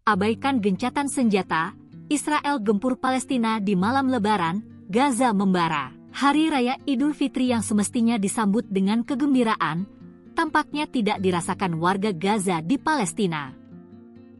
Abaikan gencatan senjata, Israel gempur Palestina di malam Lebaran, Gaza membara. Hari Raya Idul Fitri yang semestinya disambut dengan kegembiraan, tampaknya tidak dirasakan warga Gaza di Palestina.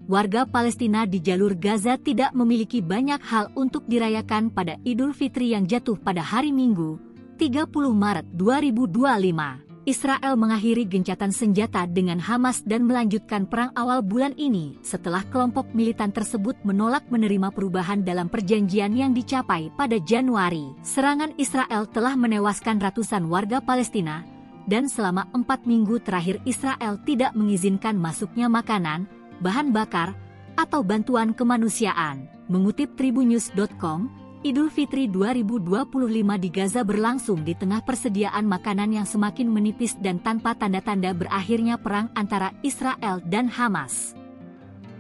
Warga Palestina di jalur Gaza tidak memiliki banyak hal untuk dirayakan pada Idul Fitri yang jatuh pada hari Minggu, 30 Maret 2025. Israel mengakhiri gencatan senjata dengan Hamas dan melanjutkan perang awal bulan ini setelah kelompok militan tersebut menolak menerima perubahan dalam perjanjian yang dicapai pada Januari. Serangan Israel telah menewaskan ratusan warga Palestina, dan selama 4 minggu terakhir Israel tidak mengizinkan masuknya makanan, bahan bakar, atau bantuan kemanusiaan. Mengutip Tribunnews.com, Idul Fitri 2025 di Gaza berlangsung di tengah persediaan makanan yang semakin menipis dan tanpa tanda-tanda berakhirnya perang antara Israel dan Hamas.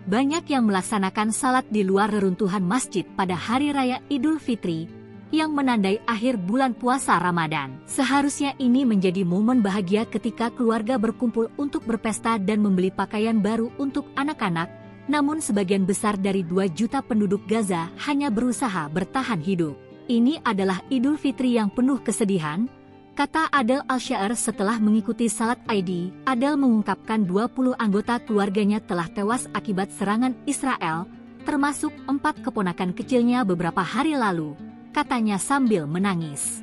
Banyak yang melaksanakan salat di luar reruntuhan masjid pada Hari Raya Idul Fitri, yang menandai akhir bulan puasa Ramadan. Seharusnya ini menjadi momen bahagia ketika keluarga berkumpul untuk berpesta dan membeli pakaian baru untuk anak-anak, namun sebagian besar dari 2 juta penduduk Gaza hanya berusaha bertahan hidup. Ini adalah Idul Fitri yang penuh kesedihan, kata Adel Al-Shaer setelah mengikuti salat Id. Adel mengungkapkan 20 anggota keluarganya telah tewas akibat serangan Israel, termasuk 4 keponakan kecilnya beberapa hari lalu, katanya sambil menangis.